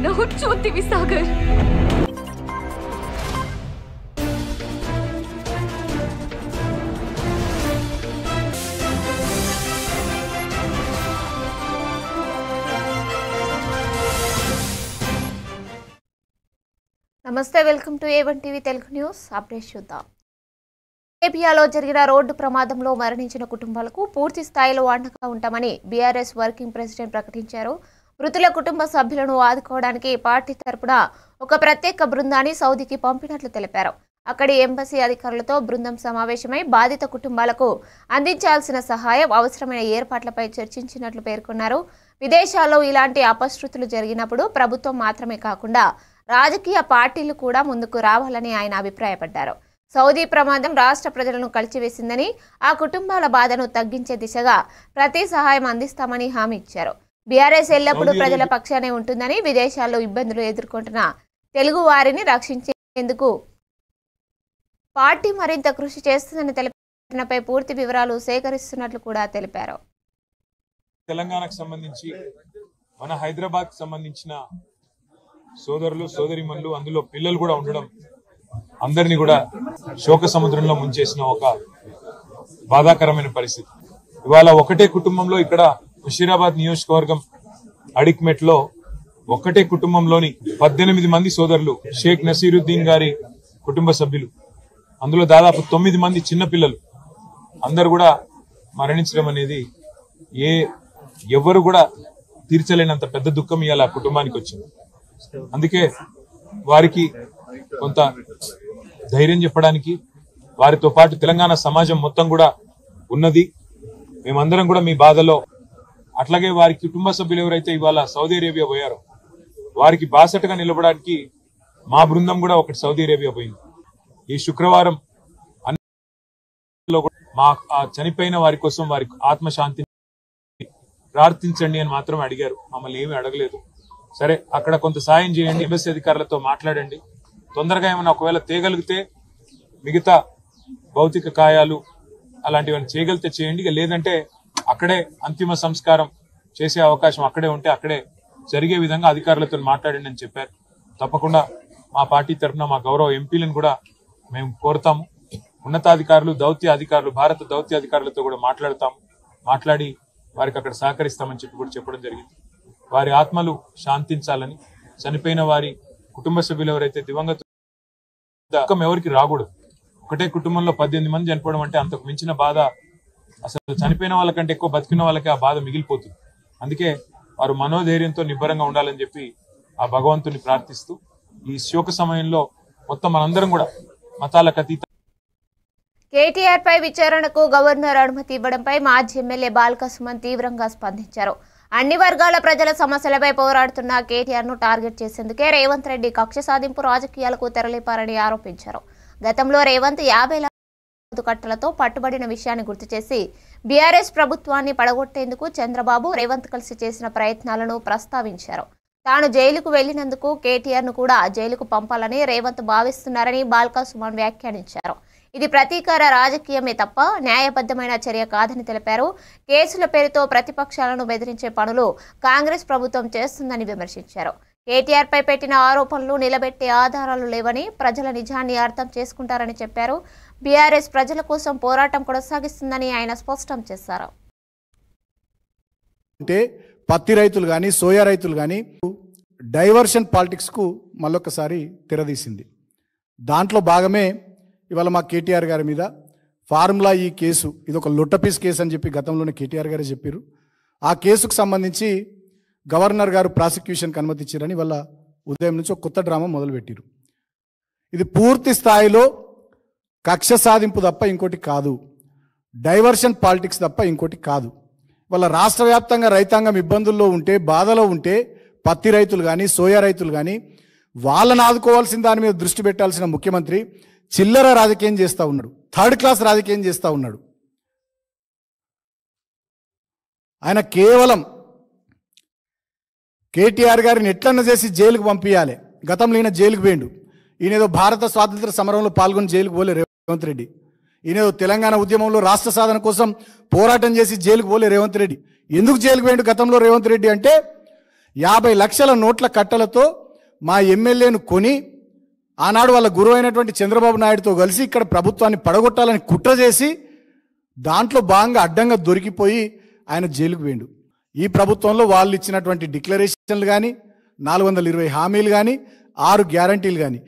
न हुच्चोंतीवि सागर నమస్తే welcome to A1 TV Telugu news update చూద్దాం. ఏపీలో జరిగిన రోడ్డు ప్రమాదంలో మరణించిన కుటుంబాలకు పూర్తి స్థాయిలో అండగా ఉంటామని బీఆర్ఎస్ వర్కింగ్ ప్రెసిడెంట్ ప్రకటించారు. మృతుల కుటుంబ సభ్యులను ఆదుకోవడానికి పార్టీ తరపున ఒక ప్రత్యేక బృందాన్ని సౌదీకి పంపినట్లు తెలిపారు. అక్కడి ఎంబసీ అధికారులతో బృందం సమావేశమై బాధిత కుటుంబాలకు అందించాల్సిన సహాయం, అవసరమైన ఏర్పాట్లపై చర్చించినట్లు పేర్కొన్నారు. విదేశాల్లో ఇలాంటి అపశృతులు జరిగినప్పుడు ప్రభుత్వం మాత్రమే కాకుండా రాజకీయ పార్టీలు కూడా ముందుకు రావాలని ఆయన అభిప్రాయపడ్డారు. సౌదీ ప్రమాదం రాష్ట్ర ప్రజలను కలిచివేసిందని, ఆ కుటుంబాల బాధను తగ్గించే దిశగా ప్రతి సహాయం అందిస్తామని హామీ ఇచ్చారు. బీఆర్ఎస్ ఎల్లప్పుడూ ప్రజల పక్షానే ఉంటుందని, విదేశాల్లో ఇబ్బందులు ఎదుర్కొంటున్న తెలుగు వారిని రక్షించేందుకు పార్టీ మరింత కృషి చేస్తుందని తెలిపినపై పూర్తి వివరాలు సేకరిస్తున్నట్లు కూడా తెలిపారు. తెలంగాణకు సంబంధించి మన హైదరాబాద్ కి సంబంధించిన సోదరులు సోదరిమణులు, అందులో పిల్లలు కూడా ఉండడం అందరినీ కూడా శోక సముద్రంలో ముంచేసిన ఒక బాధాకరమైన పరిస్థితి. ఇవాళ ఒకటే కుటుంబంలో ఇక్కడ ముషీరాబాద్ నియోజకవర్గం అడిక్మెట్ లో ఒకటే కుటుంబంలోని 18 మంది సోదరులు, షేక్ నసీరుద్దీన్ గారి కుటుంబ సభ్యులు, అందులో దాదాపు 9 మంది చిన్నపిల్లలు అందరు కూడా మరణించడం అనేది ఎవరు కూడా తీర్చలేనంత పెద్ద దుఃఖం ఇవాళ కుటుంబానికి వచ్చింది. అందుకే వారికి కొంత ధైర్యం చెప్పడానికి వారితో పాటు తెలంగాణ సమాజం మొత్తం కూడా ఉన్నది. మేమందరం కూడా మీ బాధలో, అట్లాగే వారి కుటుంబ సభ్యులు ఎవరైతే ఇవాళ సౌదీ అరేబియా పోయారో వారికి బాసటగా నిలబడడానికి మా బృందం కూడా ఒకటి సౌదీ అరేబియా పోయింది. ఈ శుక్రవారం మా చనిపోయిన వారి కోసం వారి ఆత్మశాంతి ప్రార్థించండి అని మాత్రం అడిగారు, మమ్మల్ని ఏమీ అడగలేదు. సరే, అక్కడ కొంత సాయం చేయండి, ఎంబసీ అధికారులతో మాట్లాడండి, తొందరగా ఏమైనా ఒకవేళ తేగలిగితే మిగతా భౌతిక కాయాలు అలాంటివన్నీ చేయగలిగితే చేయండి, లేదంటే అక్కడే అంతిమ సంస్కారం చేసే అవకాశం అక్కడే ఉంటే అక్కడే జరిగే విధంగా అధికారులతో మాట్లాడండి అని చెప్పారు. తప్పకుండా మా పార్టీ తరఫున మా గౌరవ ఎంపీలను కూడా మేము కోరుతాము. ఉన్నతాధికారులు, దౌత్య అధికారులు, భారత దౌత్య అధికారులతో కూడా మాట్లాడి వారికి అక్కడ సహకరిస్తామని చెప్పి కూడా చెప్పడం జరిగింది. వారి ఆత్మలు శాంతించాలని, చనిపోయిన వారి కుటుంబ సభ్యులు ఎవరైతే దివంగత ఎవరికి రాకూడదు. ఒకటే కుటుంబంలో 18 మంది చనిపోవడం అంటే అంతకు మించిన బాధ అసలు చనిపోయిన వాళ్ళకంటే ఎక్కువ బతికిన వాళ్ళకి ఆ బాధ మిగిలిపోతుంది. అందుకే వారు మనోధైర్యంతో నిబ్బరంగా ఉండాలని చెప్పి ఆ భగవంతుని ప్రార్థిస్తూ ఈ శోక సమయంలో మొత్తం మనందరం కూడా మతాలకు అతీత కేటీఆర్ పై విచారణకు గవర్నర్ అనుమతి ఇవ్వడంపై మాజీ ఎమ్మెల్యే బాల్క సుమన్ తీవ్రంగా స్పందించారు. అన్ని వర్గాల ప్రజల సమస్యలపై పోరాడుతున్న కేటీఆర్ ను టార్గెట్ చేసేందుకే రేవంత్ రెడ్డి కక్ష సాధింపు రాజకీయాలకు తెరలేపారని ఆరోపించారు. గతంలో రేవంత్ 50 లక్షల కట్టలతో పట్టుబడిన విషయాన్ని గుర్తు చేసి బీఆర్ఎస్ ప్రభుత్వాన్ని పడగొట్టేందుకు చంద్రబాబు, రేవంత్ కలిసి చేసిన ప్రయత్నాలను ప్రస్తావించారు. తాను జైలుకు వెళ్లినందుకు కేటీఆర్ ను కూడా జైలుకు పంపాలని రేవంత్ భావిస్తున్నారని బాల్క సుమన్ వ్యాఖ్యానించారు. ఇది ప్రతీకార రాజకీయమే తప్ప న్యాయబద్ధమైన చర్య కాదని తెలిపారు. కేసుల పేరుతో ప్రతిపక్షాలను బెదిరించే పనులు కాంగ్రెస్ ప్రభుత్వం చేస్తుందని విమర్శించారు. కేటీఆర్ పై పెట్టిన ఆరోపణలు నిలబెట్టే ఆధారాలు లేవని, ప్రజల నిజాన్ని అర్థం చేసుకుంటారని చెప్పారు. బీఆర్ఎస్ ప్రజల కోసం పోరాటం కొనసాగిస్తుందని ఆయన స్పష్టం చేశారు. అంటే పత్తి రైతులు కానీ, సోయా రైతులు కానీ డైవర్షన్ పాలిటిక్స్కు మళ్ళొకసారి తెరదీసింది. దాంట్లో భాగమే ఇవాళ మా కేటీఆర్ గారి మీద ఫార్ములా ఈ కేసు, ఇది ఒక లొట్టపీస్ కేసు అని చెప్పి గతంలోనే కేటీఆర్ గారే చెప్పారు. ఆ కేసుకు సంబంధించి గవర్నర్ గారు ప్రాసిక్యూషన్కి అనుమతి ఇచ్చారని వాళ్ళ ఉదయం నుంచి ఒక కొత్త డ్రామా మొదలుపెట్టారు. ఇది పూర్తి స్థాయిలో కక్ష సాధింపు తప్ప ఇంకోటి కాదు, డైవర్షన్ పాలిటిక్స్ తప్ప ఇంకోటి కాదు. వాళ్ళ రాష్ట్ర వ్యాప్తంగా రైతాంగం ఇబ్బందుల్లో ఉంటే, బాధలో ఉంటే, పత్తి రైతులు కానీ, సోయా రైతులు కానీ వాళ్ళని ఆదుకోవాల్సిన దాని మీద దృష్టి పెట్టాల్సిన ముఖ్యమంత్రి చిల్లర రాజకీయం చేస్తూ ఉన్నాడు, థర్డ్ క్లాస్ రాజకీయం చేస్తూ ఉన్నాడు. ఆయన కేవలం కేటీఆర్ గారిని ఎట్లన్నా చేసి జైలుకు పంపించాలి. గతంలో ఈయన జైలుకు పోయిండు. ఈయనేదో భారత స్వాతంత్ర సమరంలో పాల్గొని జైలుకు పోలే రేవంత్ రెడ్డి. ఈయనేదో తెలంగాణ ఉద్యమంలో రాష్ట్ర సాధన కోసం పోరాటం చేసి జైలుకు పోలే రేవంత్ రెడ్డి. ఎందుకు జైలుకు పోయిండు గతంలో రేవంత్ రెడ్డి అంటే 50 లక్షల నోట్ల కట్టలతో మా ఎమ్మెల్యేను కొని ఆనాడు వాళ్ళ గురువు అయినటువంటి చంద్రబాబు నాయుడుతో కలిసి ఇక్కడ ప్రభుత్వాన్ని పడగొట్టాలని కుట్ర చేసి దాంట్లో భాగంగా అడ్డంగా దొరికిపోయి ఆయన జైలుకు పోయిండు. ఈ ప్రభుత్వంలో వాళ్ళు ఇచ్చినటువంటి డిక్లరేషన్లు కానీ 420 హామీలు కానీ 6 గ్యారంటీలు కానీ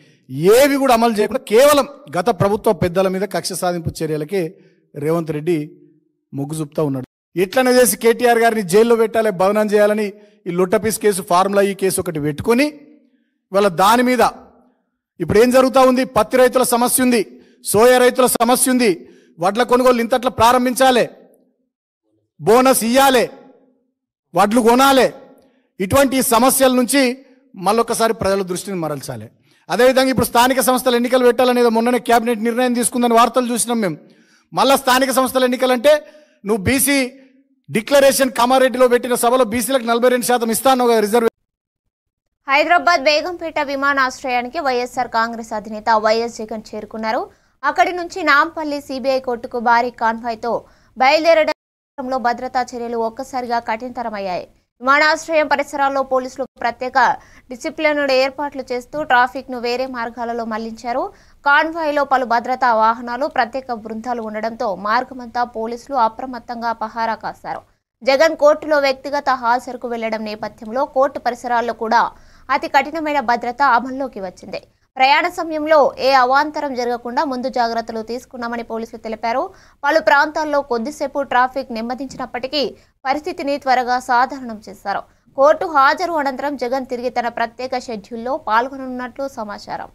ఏవి కూడా అమలు చేయకుండా కేవలం గత ప్రభుత్వ పెద్దల మీద కక్ష సాధింపు చర్యలకే రేవంత్ రెడ్డి మొగ్గు చూపుతా ఉన్నాడు. ఎట్లనే చేసి కేటీఆర్ గారిని జైల్లో పెట్టాలి, భవనం చేయాలని ఈ లొట్టపీస్ కేసు, ఫార్ములా ఈ కేసు ఒకటి పెట్టుకొని ఇవాళ దాని మీద ఇప్పుడు ఏం జరుగుతూ ఉంది? పత్తి రైతుల సమస్య ఉంది, సోయా రైతుల సమస్య ఉంది, వడ్ల కొనుగోలు ఇంతట్లా ప్రారంభించాలి, బోనస్ ఇయ్యాలి, వడ్లు కొనాలి. ఇటువంటి సమస్యల నుంచి మళ్ళొకసారి ప్రజల దృష్టిని మరల్చాలి. అదేవిధంగా ఇప్పుడు స్థానిక సంస్థల ఎన్నికలు పెట్టాలనేది మొన్ననే కేబినెట్ నిర్ణయం తీసుకుందని వార్తలు చూసినాం మేము. మళ్ళీ స్థానిక సంస్థల ఎన్నికలంటే నువ్వు బీసీ డిక్లరేషన్ కామారెడ్డిలో పెట్టిన సభలో బీసీలకు 42% ఇస్తాను రిజర్వ్. హైదరాబాద్ బేగంపేట విమానాశ్రయానికి వైఎస్ఆర్ కాంగ్రెస్ అధినేత వైఎస్ జగన్ చేరుకున్నారు. అక్కడి నుంచి నాంపల్లి సిబిఐ కోర్టుకు భారీ కాన్వాయ్తో బయలుదేరడంలో భద్రతా చర్యలు ఒక్కసారిగా కఠినతరమయ్యాయి. విమానాశ్రయం పరిసరాల్లో పోలీసులు ప్రత్యేక డిసిప్లిన్డ్ ఏర్పాట్లు చేస్తూ ట్రాఫిక్ ను వేరే మార్గాలలో మళ్లించారు. కాన్వాయ్లో పలు భద్రతా వాహనాలు, ప్రత్యేక బృందాలు ఉండడంతో మార్గమంతా పోలీసులు అప్రమత్తంగా పహారా కాశారు. జగన్ కోర్టులో వ్యక్తిగత హాజరుకు వెళ్లడం నేపథ్యంలో కోర్టు పరిసరాల్లో కూడా అతి కఠినమైన భద్రత అమల్లోకి వచ్చింది. ప్రయాణ సమయంలో ఏ అవాంతరం జరగకుండా ముందు జాగ్రత్తలు తీసుకున్నామని పోలీసులు తెలిపారు. పలు ప్రాంతాల్లో కొద్దిసేపు ట్రాఫిక్ నెమ్మదించినప్పటికీ పరిస్థితిని త్వరగా సాధారణం చేశారు. కోర్టు హాజరు అనంతరం జగన్ తిరిగి తన ప్రత్యేక షెడ్యూల్లో పాల్గొననున్నట్లు సమాచారం.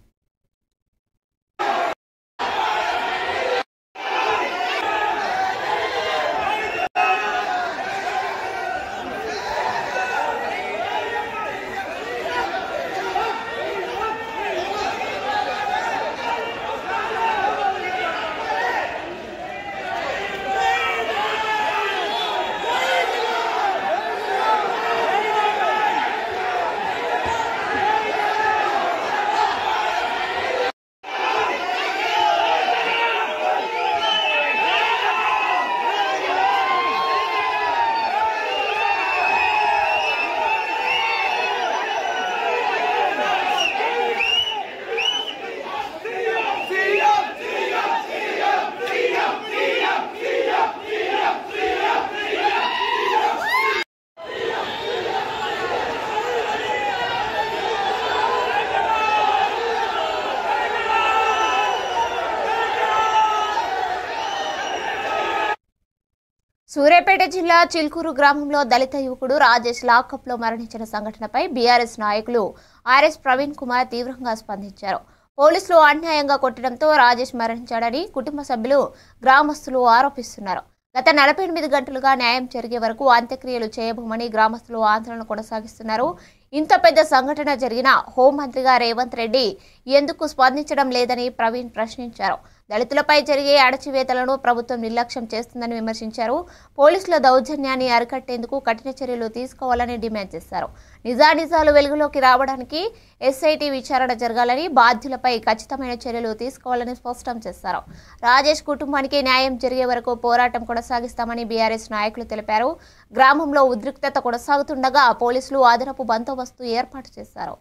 సూర్యాపేట జిల్లా చిల్కూరు గ్రామంలో దళిత యువకుడు రాజేష్ లాకప్లో మరణించిన సంఘటనపై బీఆర్ఎస్ నాయకులు ఆర్ఎస్ ప్రవీణ్ కుమార్ తీవ్రంగా స్పందించారు. పోలీసులు అన్యాయంగా కొట్టడంతో రాజేష్ మరణించాడని కుటుంబ సభ్యులు, గ్రామస్తులు ఆరోపిస్తున్నారు. గత 48 గంటలుగా న్యాయం జరిగే వరకు అంత్యక్రియలు చేయబోమని గ్రామస్తులు ఆందోళన కొనసాగిస్తున్నారు. ఇంత పెద్ద సంఘటన జరిగిన హోంమంత్రిగా రేవంత్ రెడ్డి ఎందుకు స్పందించడం లేదని ప్రవీణ్ ప్రశ్నించారు. దళితులపై జరిగే అణచివేతలను ప్రభుత్వం నిర్లక్ష్యం చేస్తుందని విమర్శించారు. పోలీసుల దౌర్జన్యాన్ని అరికట్టేందుకు కఠిన చర్యలు తీసుకోవాలని డిమాండ్ చేశారు. నిజానిజాలు వెలుగులోకి రావడానికి ఎస్ఐటీ విచారణ జరగాలని, బాధ్యులపై ఖచ్చితమైన చర్యలు తీసుకోవాలని స్పష్టం చేశారు. రాజేష్ కుటుంబానికి న్యాయం జరిగే వరకు పోరాటం కొనసాగిస్తామని బీఆర్ఎస్ నాయకులు తెలిపారు. గ్రామంలో ఉద్రిక్తత కొనసాగుతుండగా పోలీసులు అదనపు బందోబస్తు ఏర్పాటు చేశారు.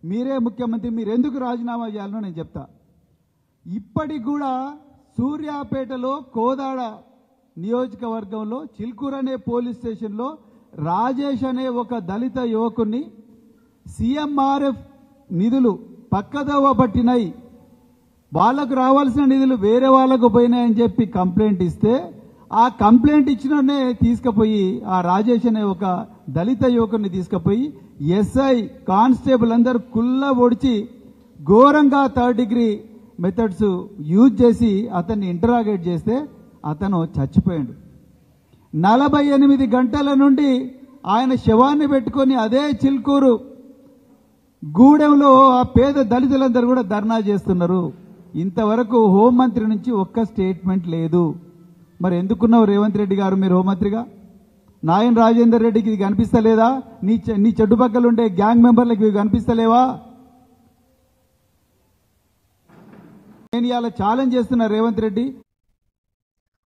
మీరే ముఖ్యమంత్రి, మీరు ఎందుకు రాజీనామా చేయాలో నేను చెప్తా. ఇప్పటికి కూడా సూర్యాపేటలో కోదాడ నియోజకవర్గంలో చిల్కూరు అనే పోలీస్ స్టేషన్లో రాజేష్ అనే ఒక దళిత యువకుని సీఎంఆర్ఎఫ్ నిధులు పక్కదోవ పట్టినాయి, వాళ్లకు రావాల్సిన నిధులు వేరే వాళ్లకు పోయినాయని చెప్పి కంప్లైంట్ ఇస్తే ఆ కంప్లైంట్ ఇచ్చిననే తీసుకుపోయి ఆ రాజేష్ అనే ఒక దళిత యువకుని తీసుకుపోయి ఎస్ఐ, కానిస్టేబుల్ అందరూ కుల్ల ఒడిచి ఘోరంగా 3rd డిగ్రీ మెథడ్స్ యూజ్ చేసి అతన్ని ఇంటరాగేట్ చేస్తే అతను చచ్చిపోయాడు. 48 గంటల నుండి ఆయన శవాన్ని పెట్టుకొని అదే చిల్కూరు గూడెంలో ఆ పేద దళితులందరూ కూడా ధర్నా చేస్తున్నారు. ఇంతవరకు హోంమంత్రి నుంచి ఒక్క స్టేట్మెంట్ లేదు. మరి ఎందుకున్నావు రేవంత్ రెడ్డి గారు మీరు హోంమంత్రిగా? నాయన్ రాజేందర్ రెడ్డికి ఇది కనిపిస్తలేదా? నీ చెడ్డుపక్కలు ఉండే గ్యాంగ్ మెంబర్లకు ఇవి కనిపిస్తలేవా? నేను ఇవాళ ఛాలెంజ్ చేస్తున్నా రేవంత్ రెడ్డి.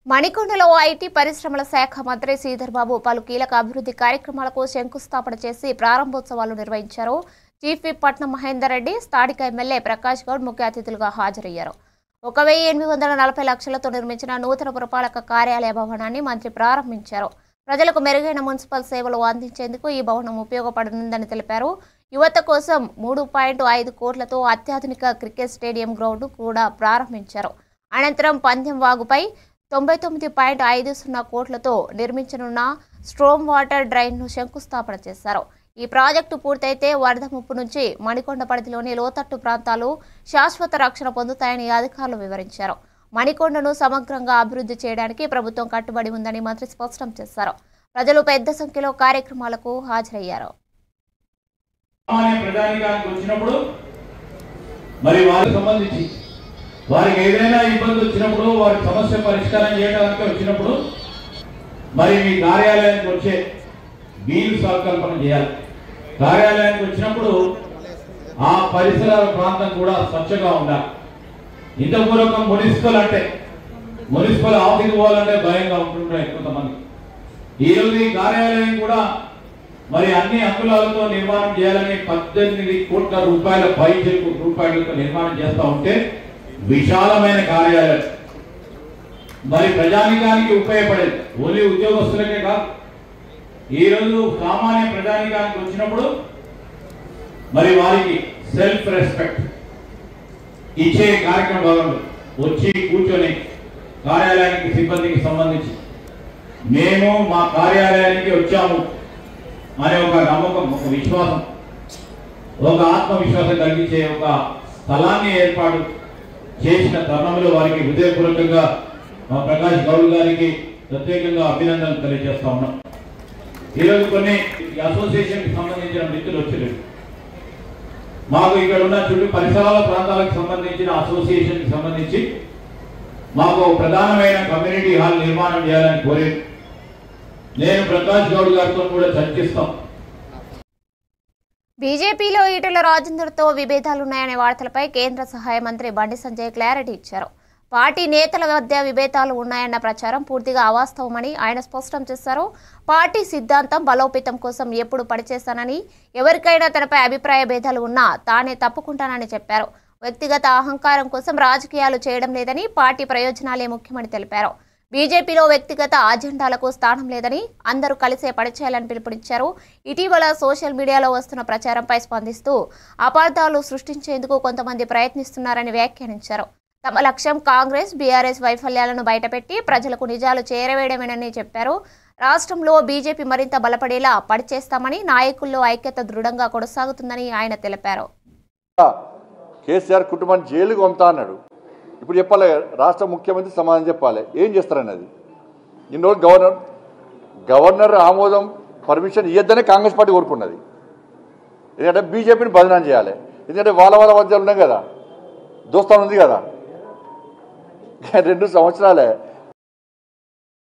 మణికొండలో ఐటీ పరిశ్రమల శాఖ మంత్రి శ్రీధర్ బాబు పలు కీలక అభివృద్ధి కార్యక్రమాలకు శంకుస్థాపన చేసి ప్రారంభోత్సవాలు నిర్వహించారు. చీఫ్ విప్ పట్నం మహేందర్ రెడ్డి, స్థానిక ఎమ్మెల్యే ప్రకాష్ గౌడ్ ముఖ్య అతిథులుగా హాజరయ్యారు. 1840 లక్షలతో నిర్మించిన నూతన పురపాలక కార్యాలయ భవనాన్ని మంత్రి ప్రారంభించారు. ప్రజలకు మెరుగైన మున్సిపల్ సేవలు అందించేందుకు ఈ భవనం ఉపయోగపడనుందని తెలిపారు. యువత కోసం 3.5 కోట్లతో అత్యాధునిక క్రికెట్ స్టేడియం గ్రౌండ్ కూడా ప్రారంభించారు. అనంతరం పందెం వాగుపై 99.50 కోట్లతో నిర్మించనున్న స్ట్రోమ్ వాటర్ డ్రైన్ను శంకుస్థాపన చేశారు. ఈ ప్రాజెక్టు పూర్తయితే వరద ముప్పు నుంచి మణికొండ పరిధిలోని లోతట్టు ప్రాంతాలు శాశ్వత రక్షణ పొందుతాయని అధికారులు వివరించారు. మణికొండను సమగ్రంగా అభివృద్ధి చేయడానికి ప్రభుత్వం కట్టుబడి ఉందని మంత్రి స్పష్టం చేశారు. ప్రజలు పెద్ద సంఖ్యలో కార్యక్రమాలకు హాజరయ్యారు. వారికి ఏదైనా ఇబ్బంది వచ్చినప్పుడు, వారి సమస్య పరిష్కారం చేయడానికి వచ్చినప్పుడు మరి మీ కార్యాలయానికి వచ్చే వీలు సంకల్పన చేయాలి. కార్యాలయానికి వచ్చినప్పుడు ఆ పరిసర ప్రాంతం కూడా స్వచ్ఛంగా ఉండాలి. ఇంతపూర్వకం మున్సిపల్ ఆఫీస్కి పోవాలంటే భయంగా ఉంటుంటాయి కొంతమంది. ఈరోజు ఈ కార్యాలయం కూడా మరి అన్ని అంగుళాలతో నిర్మాణం చేయాలని 18 కోట్ల రూపాయల రూపాయలతో నిర్మాణం చేస్తూ ఉంటే విశాలమైన కార్యాలయం మరి ప్రజానికానికి ఉపయోగపడేది. ఓన్లీ ఉద్యోగస్తులకే కాదు, ఈరోజు సామాన్య ప్రజానికానికి వచ్చినప్పుడు మరి వారికి సెల్ఫ్ రెస్పెక్ట్ ఇచ్చే కార్యక్రమం భాగంలో వచ్చి కూర్చొని కార్యాలయానికి సిబ్బందికి సంబంధించి మేము మా కార్యాలయానికి వచ్చాము అనే ఒక నమ్మకం, ఒక విశ్వాసం, ఒక ఆత్మవిశ్వాసం కలిగించే ఒక స్థలాన్ని ఏర్పాటు చేసిన తరుణంలో వారికి హృదయపూర్వకంగా మా ప్రకాష్ గౌడ్ గారికి ప్రత్యేకంగా అభినందనలు తెలియజేస్తా ఉన్నాం. ఈరోజు కొన్ని అసోసియేషన్కి సంబంధించిన మిత్రులు వచ్చలేదు. మాకు ఇక్కడ ఉన్న చుట్టూ పరిసరాల ప్రాంతాలకు సంబంధించిన అసోసియేషన్కి సంబంధించి మాకు ప్రధానమైన కమ్యూనిటీ హాల్ నిర్మాణం చేయాలని కోరేది. నేను ప్రకాష్ గౌడ్ గారితో కూడా చర్చిస్తాం. బీజేపీలో ఈటెల రాజేందర్తో విభేదాలున్నాయనే వార్తలపై కేంద్ర సహాయ మంత్రి బండి సంజయ్ క్లారిటీ ఇచ్చారు. పార్టీ నేతల మధ్య విభేదాలు ఉన్నాయన్న ప్రచారం పూర్తిగా అవాస్తవమని ఆయన స్పష్టం చేశారు. పార్టీ సిద్ధాంతం బలోపేతం కోసం ఎప్పుడు పనిచేస్తానని, ఎవరికైనా తనపై అభిప్రాయ భేదాలు ఉన్నా తానే తప్పుకుంటానని చెప్పారు. వ్యక్తిగత అహంకారం కోసం రాజకీయాలు చేయడం లేదని, పార్టీ ప్రయోజనాలే ముఖ్యమని తెలిపారు. బీజేపీలో వ్యక్తిగత అజెండాలకు స్థానం లేదని, అందరూ కలిసే పనిచేయాలని పిలుపునిచ్చారు. ఇటీవల సోషల్ మీడియాలో వస్తున్న ప్రచారంపై స్పందిస్తూ అపార్థాలు సృష్టించేందుకు కొంతమంది ప్రయత్నిస్తున్నారని వ్యాఖ్యానించారు. తమ లక్ష్యం కాంగ్రెస్, బీఆర్ఎస్ వైఫల్యాలను బయటపెట్టి ప్రజలకు నిజాలు చేరవేయడమేనని చెప్పారు. రాష్ట్రంలో బీజేపీ మరింత బలపడేలా పనిచేస్తామని, నాయకుల్లో ఐక్యత దృఢంగా కొనసాగుతుందని ఆయన తెలిపారు. కేసీఆర్ కుటుంబాన్ని జైలుకు పంపుతా అన్నాడు. ఇప్పుడు చెప్పాలి, రాష్ట్ర ముఖ్యమంత్రి సమాధానం చెప్పాలి, ఏం చేస్తారన్నది. ఇన్నోళ్ళు గవర్నర్ ఆమోదం పర్మిషన్ ఇవ్వద్దనే కాంగ్రెస్ పార్టీ కోరుకున్నది. ఎందుకంటే బీజేపీని బదనాం చేయాలి. ఎందుకంటే వాళ్ళ మధ్య ఉన్నాయి కదా, దోస్తాను ఉంది కదా. 2 సంవత్సరాలే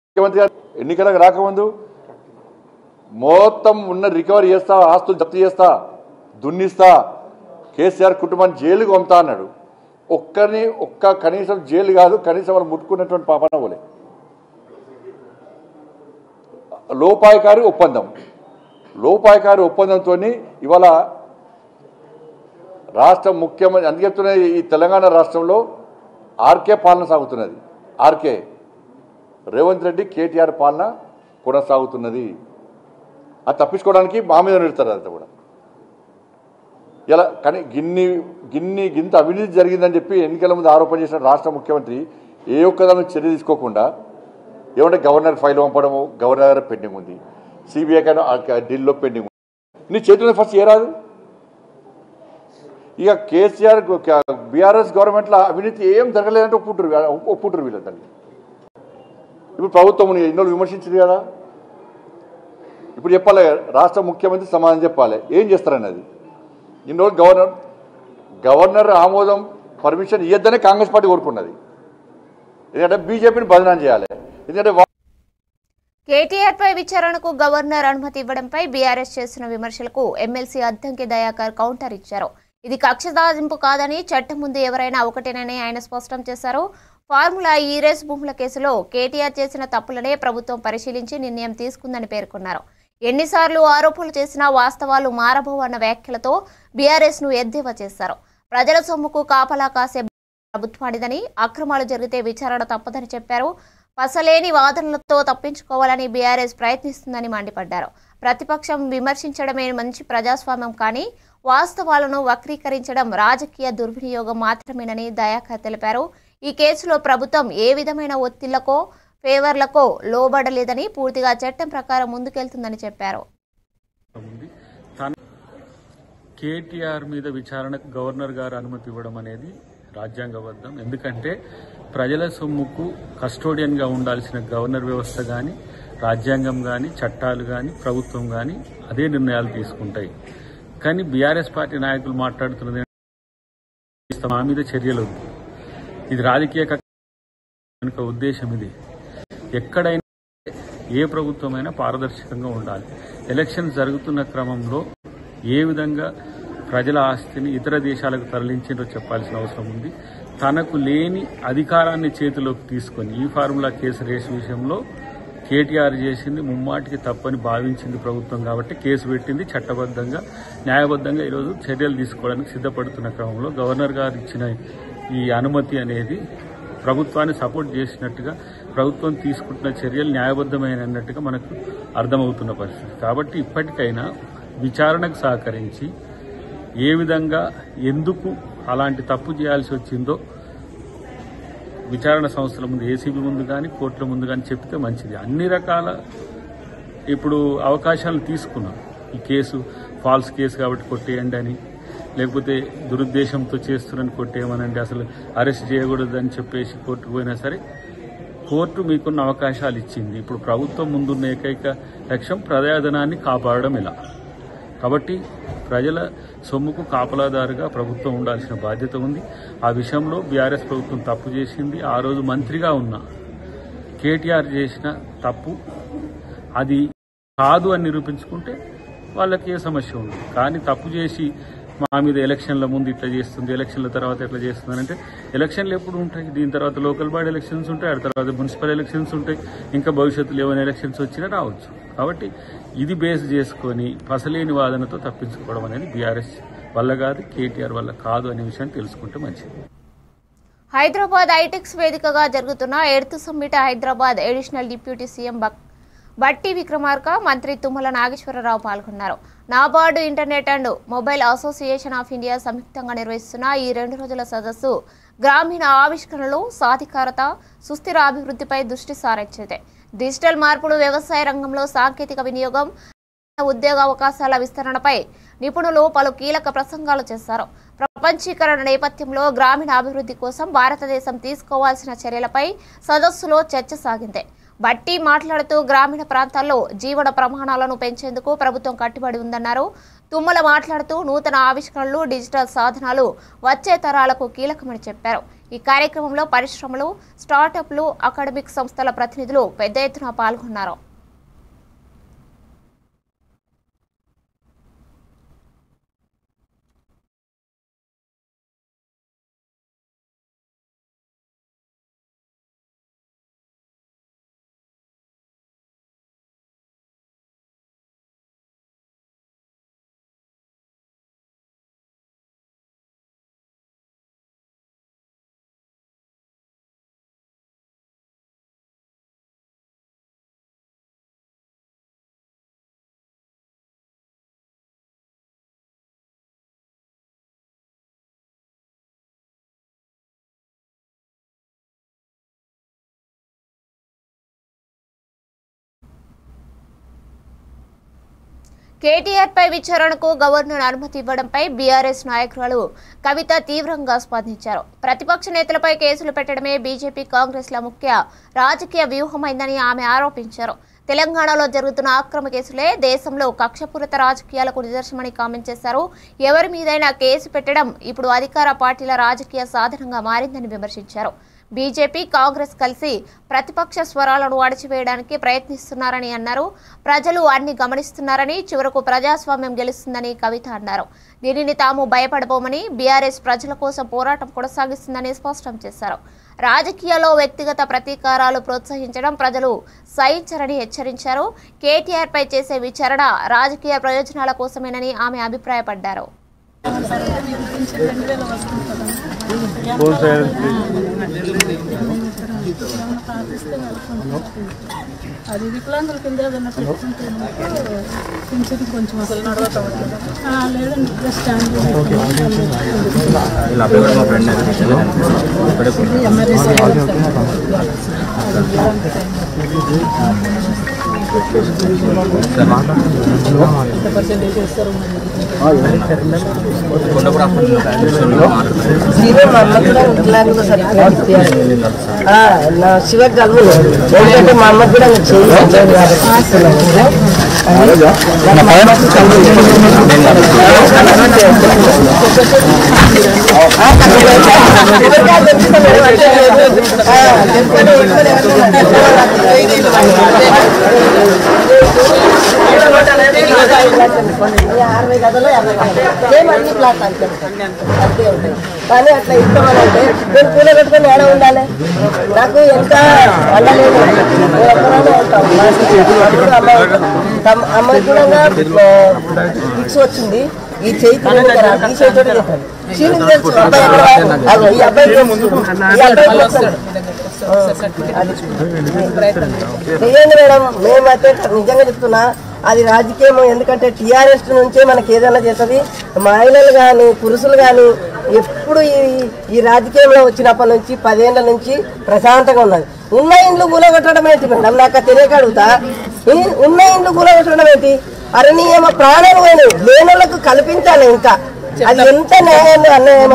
ముఖ్యమంత్రి గారు ఎన్నికలకు రాకముందు మొత్తం ఉన్న రికవరీ చేస్తా, ఆస్తులు జప్తు చేస్తా, దున్నిస్తా, కేసీఆర్ కుటుంబాన్ని జైలుకు పంపుతా అన్నాడు. కనీసం జైలు కాదు, కనీసం వాళ్ళు ముట్టుకున్నటువంటి పాపన పోలే. లోపాయకారి ఒప్పందంతో ఇవాళ రాష్ట్ర ముఖ్యమంత్రి అందుకే చెప్తున్న ఈ తెలంగాణ రాష్ట్రంలో ఆర్కే పాలన సాగుతున్నది. ఆర్కే రేవంత్ రెడ్డి, కేటీఆర్ పాలన కొనసాగుతున్నది. అది తప్పించుకోవడానికి మా మీద నిడతారు. అంతా కూడా ఇలా కానీ గింత అవినీతి జరిగిందని చెప్పి ఎన్నికల ముందు ఆరోపణ చేసిన రాష్ట్ర ముఖ్యమంత్రి ఏ ఒక్కదాని చర్య తీసుకోకుండా ఏమంటే గవర్నర్ ఫైల్ పంపడము, గవర్నర్ గారు పెండింగ్ ఉంది, సిబిఐ ఢిల్లీలో పెండింగ్ ఉంది. నీ చేతుల్లో ఫస్ట్ చేయరాదు. ఇక కేసీఆర్ బీఆర్ఎస్ గవర్నమెంట్లో అవినీతి ఏం జరగలేదంటే ఒప్పుకుంటారు వీళ్ళందరినీ. ఇప్పుడు ప్రభుత్వం ఎన్నో విమర్శించింది కదా. ఇప్పుడు చెప్పాలి, రాష్ట్ర ముఖ్యమంత్రి సమాధానం చెప్పాలి, ఏం చేస్తారన్నది. ఇన్నోళ్ళు గవర్నర్ ఆమోదం పర్మిషన్ ఇవ్వద్దనే కాంగ్రెస్ పార్టీ కోరుకున్నది. ఎందుకంటే బీజేపీని బదనాం చేయాలి. ఎందుకంటే కేటీఆర్ పై విచారణకు గవర్నర్ అనుమతి ఇవ్వడంపై బీఆర్ఎస్ చేసిన విమర్శలకు ఎమ్మెల్సీ అద్దంకి దయాకర్ కౌంటర్ ఇచ్చారు. ఇది కక్ష సాధింపు కాదని, చట్టం ముందు ఎవరైనా ఒకటేనని ఆయన స్పష్టం చేశారు. ఫార్ములా ఈ రేస్ భూముల కేసులో కేటీఆర్ చేసిన తప్పులనే ప్రభుత్వం పరిశీలించి నిర్ణయం తీసుకుందని పేర్కొన్నారు. ఎన్నిసార్లు ఆరోపణలు చేసినా వాస్తవాలు మారబోవు అన్న వ్యాఖ్యలతో బీఆర్ఎస్ ను ఎద్దేవా చేశారు. ప్రజల సొమ్ముకు కాపలా కాసే ప్రభుత్వానిదని, అక్రమాలు జరిగితే విచారణ తప్పదని చెప్పారు. పసలేని వాదనలతో తప్పించుకోవాలని బీఆర్ఎస్ ప్రయత్నిస్తుందని మండిపడ్డారు. ప్రతిపక్షం విమర్శించడమే మంచి ప్రజాస్వామ్యం కానీ వాస్తవాలను వక్రీకరించడం రాజకీయ దుర్వినియోగం మాత్రమేనని దయాకర్ తెలిపారు. ఈ కేసులో ప్రభుత్వం ఏ విధమైన ఒత్తిళ్లకో ఫేవర్లకో లోబడలేదని, పూర్తిగా చట్టం ప్రకారం ముందుకెళ్తుందని చెప్పారు. కేటీఆర్ మీద విచారణకు గవర్నర్ గారు అనుమతి ఇవ్వడం అనేది రాజ్యాంగబద్ధం. ఎందుకంటే ప్రజల సొమ్ముకు కస్టోడియన్గా ఉండాల్సిన గవర్నర్ వ్యవస్థ కానీ, రాజ్యాంగం కానీ, చట్టాలు కానీ, ప్రభుత్వం కానీ అదే నిర్ణయాలు తీసుకుంటాయి. కానీ బీఆర్ఎస్ పార్టీ నాయకులు మాట్లాడుతున్నది మా మీద చర్యలు, ఇది రాజకీయ ఉద్దేశం. ఇది ఎక్కడైనా ఏ ప్రభుత్వమైనా పారదర్శకంగా ఉండాలి. ఎలక్షన్స్ జరుగుతున్న క్రమంలో ఏ విధంగా ప్రజల ఆస్తిని ఇతర దేశాలకు తరలించిందో చెప్పాల్సిన అవసరం ఉంది. తనకు లేని అధికారాన్ని చేతిలోకి తీసుకొని ఈ ఫార్ములా కేసు రేసు విషయంలో కేటీఆర్ చేసింది ముమ్మాటికి తప్పని భావించింది ప్రభుత్వం. కాబట్టి కేసు పెట్టింది. చట్టబద్ధంగా న్యాయబద్ధంగా ఈరోజు చర్యలు తీసుకోవడానికి సిద్ధపడుతున్న క్రమంలో గవర్నర్ గారు ఇచ్చిన ఈ అనుమతి అనేది ప్రభుత్వాన్ని సపోర్ట్ చేసినట్టుగా, ప్రభుత్వం తీసుకుంటున్న చర్యలు న్యాయబద్ధమైనట్టుగా మనకు అర్థమవుతున్న పరిస్థితి. కాబట్టి ఇప్పటికైనా విచారణకు సహకరించి ఏ విధంగా ఎందుకు అలాంటి తప్పు చేయాల్సి వచ్చిందో విచారణ సంస్థల ముందు, ఏసీబీ ముందు కానీ, కోర్టుల ముందు కానీ చెప్తే మంచిది. అన్ని రకాల ఇప్పుడు అవకాశాలు తీసుకున్నాం. ఈ కేసు ఫాల్స్ కేసు కాబట్టి కొట్టేయండి అని, లేకపోతే దురుద్దేశంతో చేస్తున్నారని కొట్టేయమనండి, అసలు అరెస్ట్ చేయకూడదని చెప్పేసి కోర్టుకు పోయినా సరే కోర్టు మీకున్న అవకాశాలు ఇచ్చింది. ఇప్పుడు ప్రభుత్వం ముందున్న ఏకైక లక్ష్యం ప్రజాధనాన్ని కాపాడడం ఇలా. కాబట్టి ప్రజల సొమ్ముకు కాపలాదారుగా ప్రభుత్వం ఉండాల్సిన బాధ్యత ఉంది. ఆ విషయంలో బీఆర్ఎస్ ప్రభుత్వం తప్పు చేసింది. ఆ రోజు మంత్రిగా ఉన్న కేటీఆర్ చేసిన తప్పు అది కాదు అని నిరూపించుకుంటే వాళ్ళకి ఏ సమస్య ఉంది. కానీ తప్పు చేసి మా మీద ఎలక్షన్ల ముందు ఇట్లా చేస్తుంది, ఎలక్షన్ల తర్వాత ఎట్లా చేస్తుంది అంటే, ఎలక్షన్లు ఎప్పుడు ఉంటాయి? దీని తర్వాత లోకల్ బాడీ ఎలక్షన్స్ ఉంటాయి, ఆ తర్వాత మున్సిపల్ ఎలక్షన్స్ ఉంటాయి, ఇంకా భవిష్యత్తులో ఏమైనా ఎలక్షన్స్ వచ్చినా రావచ్చు. కాబట్టి ఇది బేస్ చేసుకొని పసలేని వాదనతో తప్పించుకోవడం అనేది బీఆర్ఎస్ వల్ల కాదు, కేటీఆర్ వల్ల కాదు అనే విషయాన్ని తెలుసుకుంటే మంచిది. హైదరాబాద్ ఐటెక్స్ వేదికగా జరుగుతున్న earth summit Hyderabad additional deputy CM బట్టి విక్రమార్క, మంత్రి తుమ్మల నాగేశ్వరరావు పాల్గొన్నారు. NABARD internet and mobile association of India సంయుక్తంగా నిర్వహిస్తున్న ఈ 2 రోజుల సదస్సు గ్రామీణ ఆవిష్కరణలు, సాధికారత, సుస్థిర అభివృద్ధిపై దృష్టి సారించింది. డిజిటల్ మార్పులు, వ్యవసాయ రంగంలో సాంకేతిక వినియోగం, ఉద్యోగ అవకాశాల విస్తరణపై నిపుణులు పలు కీలక ప్రసంగాలు చేశారు. ప్రపంచీకరణ నేపథ్యంలో గ్రామీణ అభివృద్ధి కోసం భారతదేశం తీసుకోవాల్సిన చర్యలపై సదస్సులో చర్చ సాగింది. బట్టి మాట్లాడుతూ గ్రామీణ ప్రాంతాల్లో జీవన ప్రమాణాలను పెంచేందుకు ప్రభుత్వం కట్టుబడి ఉందన్నారు. తుమ్మల మాట్లాడుతూ నూతన ఆవిష్కరణలు, డిజిటల్ సాధనాలు వచ్చే తరాలకు కీలకమని చెప్పారు. ఈ కార్యక్రమంలో పరిశ్రమలు, స్టార్టప్లు, అకాడమిక్ సంస్థల ప్రతినిధులు పెద్ద ఎత్తున పాల్గొన్నారు. కేటీఆర్ పై విచారణకు గవర్నర్ అనుమతి ఇవ్వడంపై బీఆర్ఎస్ నాయకురాలు కవిత తీవ్రంగా స్పందించారు. ప్రతిపక్ష నేతలపై కేసులు పెట్టడమే బీజేపీ, కాంగ్రెస్ల ముఖ్య రాజకీయ వ్యూహమైందని ఆమె ఆరోపించారు. తెలంగాణలో జరుగుతున్న అక్రమ కేసులే దేశంలో కక్షపూరిత రాజకీయాలకు నిదర్శనమని కామెంట్ చేశారు. ఎవరి మీదైనా కేసు పెట్టడం ఇప్పుడు అధికార పార్టీల రాజకీయ సాధనంగా మారిందని విమర్శించారు. బీజేపీ కాంగ్రెస్ కలిసి ప్రతిపక్ష స్వరాలను అణచివేయడానికి ప్రయత్నిస్తున్నారని అన్నారు. ప్రజలు అన్ని గమనిస్తున్నారని, చివరకు ప్రజాస్వామ్యం గెలుస్తుందని కవిత అన్నారు. దీనిని తాము భయపడబోమని, బీఆర్ఎస్ ప్రజల కోసం పోరాటం కొనసాగిస్తుందని స్పష్టం చేశారు. రాజకీయాల్లో వ్యక్తిగత ప్రతీకారాలు ప్రోత్సహించడం ప్రజలు సహించరని హెచ్చరించారు. కేటీఆర్ పై చేసే విచారణ రాజకీయ ప్రయోజనాల కోసమేనని ఆమె అభిప్రాయపడ్డారు. అది వికలాంగుల కింద ఏదైనా పెట్టుకుంటే పింఛన్ కొంచెం అసలు లేదండి పర్సెంటేజ్ చేస్తారు శివకు కలువు ఎందుకంటే మా అమ్మ కూడా అరవై గదులు 50 అన్ని ప్లాట్ అంతే ఉంటాయి. కానీ అట్లా ఇస్తామనంటే నేను పూల కట్టుకొని ఏడ ఉండాలి? నాకు ఎంత వండలేదు, అమ్మాయి కూడా ఫిక్స్ వచ్చింది. ఈ చేయి ఈ చేతితో చేస్తాను. చీనికి తెలుసు అబ్బాయి, ఈ అబ్బాయి చెయ్యండి మేడం. మేమైతే నిజంగా చెప్తున్నా, అది రాజకీయం. ఎందుకంటే టీఆర్ఎస్ నుంచే మనకి ఏదైనా చేస్తుంది. మహిళలు కానీ పురుషులు కానీ ఎప్పుడు ఈ రాజకీయంలో వచ్చినప్పటి నుంచి 10 ఏళ్ల నుంచి ప్రశాంతంగా ఉన్నది. ఉన్న ఇండ్లు కూలగొట్టడం ఏంటి మేడం? నాకు తెలియక అడుగుతా. ఉన్న ఇండ్లు కూలగొట్టడం ఏంటి? అరే నీ ఏమో ప్రాణాలు పోయినాయి, లేని వాళ్ళకు కల్పించాలి. ఇంకా అది ఎంత న్యాయం అన్యాయం?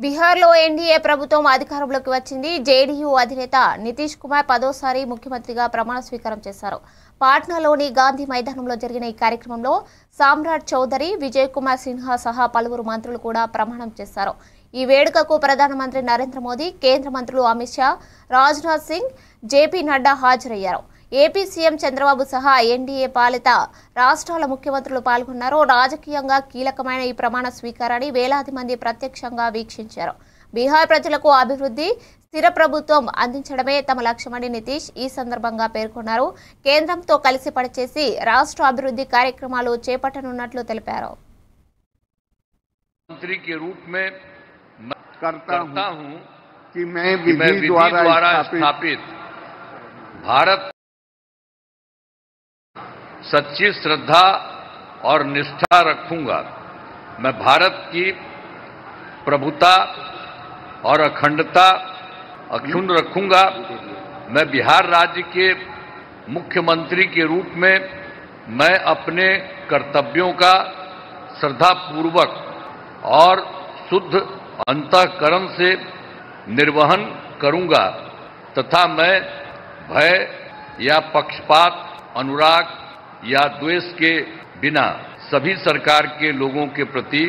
బీహార్లో ఎన్డీఏ ప్రభుత్వం అధికారంలోకి వచ్చింది. జేడీయూ అధినేత నితీష్ కుమార్ 10వ ముఖ్యమంత్రిగా ప్రమాణ స్వీకారం చేశారు. పాట్నాలోని గాంధీ మైదానంలో జరిగిన ఈ కార్యక్రమంలో సామ్రాట్ చౌదరి, విజయ్ కుమార్ సిన్హా సహా పలువురు మంత్రులు కూడా ప్రమాణం చేశారు. ఈ వేడుకకు ప్రధానమంత్రి నరేంద్ర మోదీ, కేంద్ర మంత్రులు అమిత్ షా, రాజ్నాథ్ సింగ్, జేపీ నడ్డా హాజరయ్యారు. ఏపీ సీఎం చంద్రబాబు సహా ఎన్డీఏ పాలిత రాష్ట్రాల ముఖ్యమంత్రులు పాల్గొన్నారు. రాజకీయంగా కీలకమైన ఈ ప్రమాణ స్వీకారాన్ని వేలాది మంది ప్రత్యక్షంగా వీక్షించారు. బీహార్ ప్రజలకు అభివృద్ధి, స్థిర ప్రభుత్వం అందించడమే తమ లక్ష్యమని నితీష్ ఈ సందర్భంగా పేర్కొన్నారు. కేంద్రంతో కలిసి పనిచేసి రాష్ట్ర అభివృద్ధి కార్యక్రమాలు చేపట్టనున్నట్లు తెలిపారు. मंत्री के रूप में करता हूं कि मैं विधि द्वारा स्थापित भारत सच्ची श्रद्धा और निष्ठा रखूंगा। मैं भारत की प्रभुता और अखंडता अक्षुण्ण रखूंगा। मैं बिहार राज्य के मुख्यमंत्री के रूप में मैं अपने कर्तव्यों का श्रद्धापूर्वक और शुद्ध अंतःकरण से निर्वहन करूंगा तथा मैं भय या पक्षपात, अनुराग या द्वेष के बिना सभी सरकार के लोगों के प्रति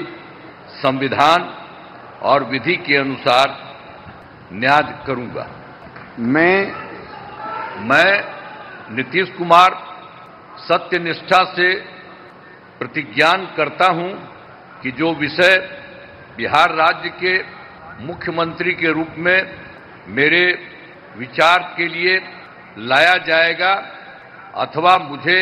संविधान और विधि के अनुसार न्याय करूंगा। मैं नीतीश कुमार सत्यनिष्ठा से प्रतिज्ञान करता हूं कि जो विषय बिहार राज्य के मुख्यमंत्री के रूप में मेरे विचार के लिए लाया जाएगा अथवा मुझे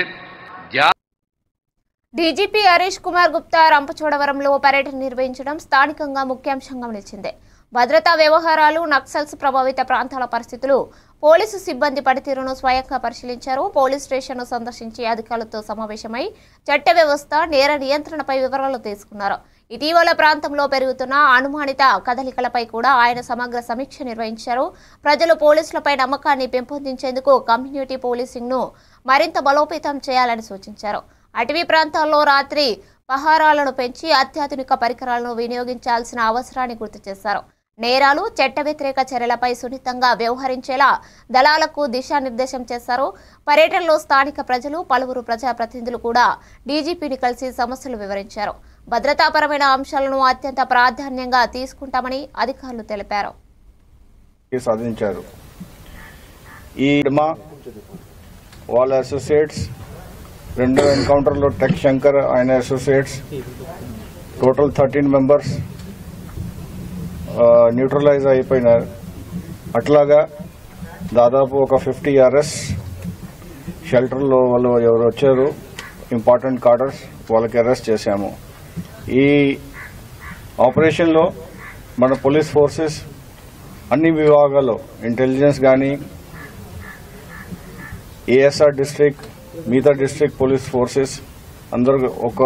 డీజీపీ హరీష్ కుమార్ గుప్తా రంపచోడవరంలో పర్యటన నిర్వహించడం స్థానికంగా ముఖ్యాంశంగా నిలిచింది. భద్రతా వ్యవహారాలు, నక్సల్స్ ప్రభావిత ప్రాంతాల పరిస్థితులు, పోలీసు సిబ్బంది పనితీరును స్వయంగా పరిశీలించారు. పోలీస్ స్టేషన్ను సందర్శించి అధికారులతో సమావేశమై చట్ట వ్యవస్థ, నేర నియంత్రణపై వివరాలు తీసుకున్నారు. ఇటీవల ప్రాంతంలో పెరుగుతున్న అనుమానిత కదలికలపై కూడా ఆయన సమగ్ర సమీక్ష నిర్వహించారు. ప్రజలు పోలీసులపై నమ్మకాన్ని పెంపొందించేందుకు కమ్యూనిటీ పోలీసింగ్ను మరింత బలోపేతం చేయాలని సూచించారు. అటవీ ప్రాంతాల్లో రాత్రి పహారాలను పెంచి అత్యాధునిక పరికరాలను వినియోగించాల్సిన అవసరాన్ని గుర్తు చేశారు. నేరాలు చట్ట వ్యతిరేక చర్యలపై సున్నితంగా వ్యవహరించేలా దళాలకు దిశానిర్దేశం చేశారు. పర్యటనలో స్థానిక ప్రజలు, పలువురు ప్రజాప్రతినిధులు కూడా డీజీపీని కలిసి సమస్యలు వివరించారు. భద్రతాపరమైన అంశాలను అత్యంత ప్రాధాన్యంగా తీసుకుంటామని అధికారులు తెలిపారు. సాధించారు. ఈ వాళ్ళ అసోసియేట్స్, రెండో ఎన్కౌంటర్లో టెక్ శంకర్ ఆయన అసోసియేట్స్, టోటల్ 13 మెంబర్స్ న్యూట్రలైజ్ అయిపోయినారు. అట్లాగా దాదాపు ఒక 50 అరెస్ట్, షెల్టర్లో వాళ్ళు ఎవరు వచ్చారు ఇంపార్టెంట్ కార్డర్స్ వాళ్ళకి అరెస్ట్ చేశాము. ఈ ఆపరేషన్లో మన పోలీస్ ఫోర్సెస్ అన్ని విభాగాల్లో, ఇంటెలిజెన్స్ కానీ, ఏఎస్ఆర్ డిస్ట్రిక్ట్, మిగతా డిస్ట్రిక్ట్ పోలీస్ ఫోర్సెస్ అందరూ ఒక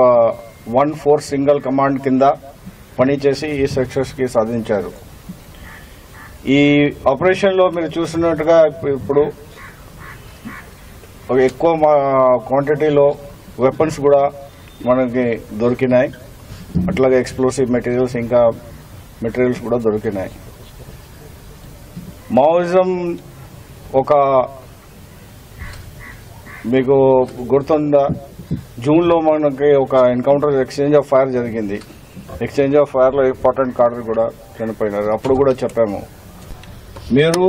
1 సింగిల్ కమాండ్ కింద పనిచేసి ఈ సక్సెస్కి సాధించారు. ఈ ఆపరేషన్లో మీరు చూసినట్టుగా ఇప్పుడు ఎక్కువ క్వాంటిటీలో వెపన్స్ కూడా మనకి దొరికినాయి. అట్లాగే ఎక్స్ప్లోసివ్ మెటీరియల్స్, ఇంకా మెటీరియల్స్ కూడా దొరికినాయి. మావోయిజం ఒక మీకు గుర్తుందా, జూన్లో మనకి ఒక ఎన్కౌంటర్ ఎక్స్చేంజ్ ఆఫ్ ఫైర్ జరిగింది. ఎక్స్చేంజ్ ఆఫ్ ఫైర్లో ఇంపార్టెంట్ కార్డర్ కూడా చనిపోయినారు. అప్పుడు కూడా చెప్పాము, మీరు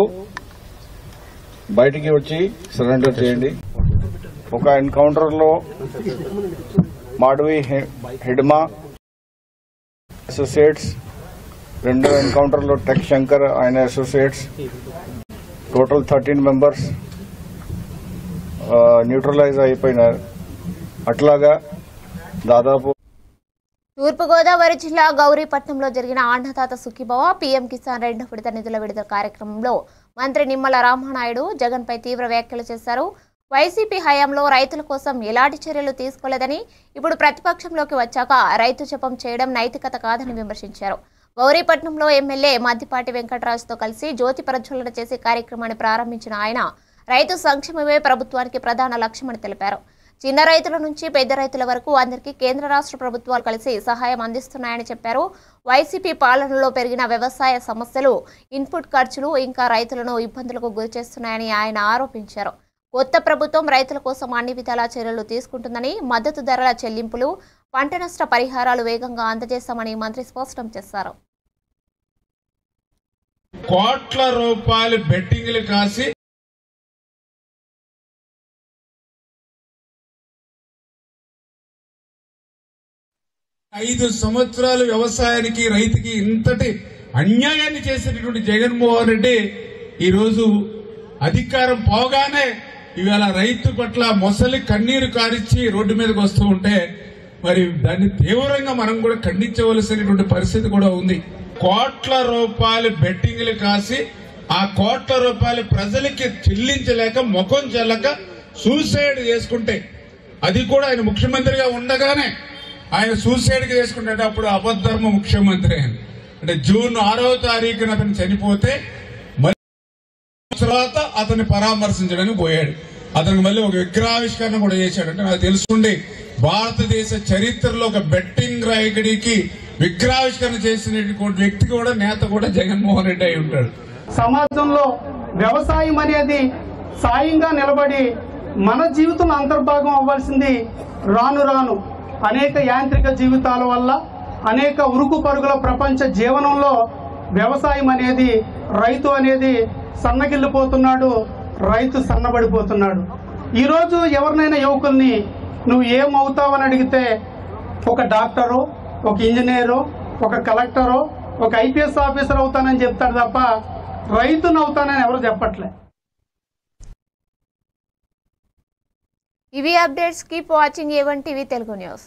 బయటికి వచ్చి సరెండర్ చేయండి. ఒక ఎన్కౌంటర్లో మాడవి హిడ్మా అసోసియేట్స్, రెండో ఎన్కౌంటర్లో టెక్ శంకర్ ఆయన అసోసియేట్స్, టోటల్ 13 మెంబర్స్ న్యూట్రలైజ్ అయిపోయినారు. అట్లాగా దాదాపు తూర్పుగోదావరి జిల్లా గౌరీపట్నంలో జరిగిన అన్నదాత సుఖీభవ పీఎం కిసాన్ 2వ విడత నిధుల విడుదల కార్యక్రమంలో మంత్రి నిమ్మల రామానాయుడు జగన్పై తీవ్ర వ్యాఖ్యలు చేశారు. వైసీపీ హయాంలో రైతుల కోసం ఎలాంటి చర్యలు తీసుకోలేదని, ఇప్పుడు ప్రతిపక్షంలోకి వచ్చాక రైతు జపం చేయడం నైతికత కాదని విమర్శించారు. గౌరీపట్నంలో ఎమ్మెల్యే మద్దిపాటి వెంకటరాజుతో కలిసి జ్యోతి ప్రజ్వలన చేసే కార్యక్రమాన్ని ప్రారంభించిన ఆయన రైతు సంక్షేమమే ప్రభుత్వానికి ప్రధాన లక్ష్యమని తెలిపారు. చిన్న రైతుల నుంచి పెద్ద రైతుల వరకు అందరికీ కేంద్ర రాష్ట్ర ప్రభుత్వాలు కలిసి సహాయం అందిస్తున్నాయని చెప్పారు. వైసీపీ పాలనలో పెరిగిన వ్యవసాయ సమస్యలు, ఇన్పుట్ ఖర్చులు ఇంకా రైతులను ఇబ్బందులకు గురిచేస్తున్నాయని ఆయన ఆరోపించారు. కొత్త ప్రభుత్వం రైతుల కోసం అన్ని విధాల చర్యలు తీసుకుంటుందని, మద్దతు ధరల చెల్లింపులు, పంట నష్ట పరిహారాలు వేగంగా అందజేస్తామని మంత్రి స్పష్టం చేశారు. కోట్ల రూపాయలు బెట్టింగ్లు కాసి ఐదు సంవత్సరాలు వ్యవసాయానికి, రైతుకి ఇంతటి అన్యాయాన్ని చేసినటువంటి జగన్మోహన్ రెడ్డి ఈరోజు అధికారం పోగానే ఇవాళ రైతు పట్ల మొసలి కన్నీరు కారిచ్చి రోడ్డు మీదకి వస్తూ ఉంటే మరి దాన్ని తీవ్రంగా మనం కూడా ఖండించవలసినటువంటి పరిస్థితి కూడా ఉంది. కోట్ల రూపాయలు బెట్టింగ్లు కాసి ఆ కోట్ల రూపాయలు ప్రజలకి చెల్లించలేక, ముఖం చెల్లక సూసైడ్ చేసుకుంటే, అది కూడా ఆయన ముఖ్యమంత్రిగా ఉండగానే ఆయన సూసైడ్ చేసుకుంటే అప్పుడు అబద్ధర్మ ముఖ్యమంత్రి అంటే జూన్ 6వ తారీఖున అతను చనిపోతే తర్వాత అతన్ని పరామర్శించడానికి పోయాడు. అతనికి మళ్ళీ ఒక విగ్రహావిష్కరణ కూడా చేశాడు. అంటే నాకు తెలుసుండి భారతదేశ చరిత్రలో ఒక బెట్టింగ్ రాయగడికి విగ్రహావిష్కరణ చేసినటువంటి వ్యక్తి కూడా, నేత కూడా జగన్మోహన్ రెడ్డి అయి ఉంటాడు. సమాజంలో వ్యవసాయం అనేది సాయంగా నిలబడి మన జీవితంలో అంతర్భాగం అవ్వాల్సింది రాను రాను అనేక యాంత్రిక జీవితాల వల్ల, అనేక ఉరుకు పరుగుల ప్రపంచ జీవనంలో వ్యవసాయం అనేది, రైతు అనేది సన్నగిల్లిపోతున్నాడు, రైతు సన్నబడిపోతున్నాడు. ఈరోజు ఎవరినైనా యువకుల్ని నువ్వు ఏమవుతావని అడిగితే ఒక డాక్టరు, ఒక ఇంజనీరు, ఒక కలెక్టరు, ఒక ఐపీఎస్ ఆఫీసర్ అవుతానని చెప్తాడు తప్ప రైతును అవుతానని ఎవరు చెప్పట్లే. ఇవి updates. Keep watching A1 TV Telugu news.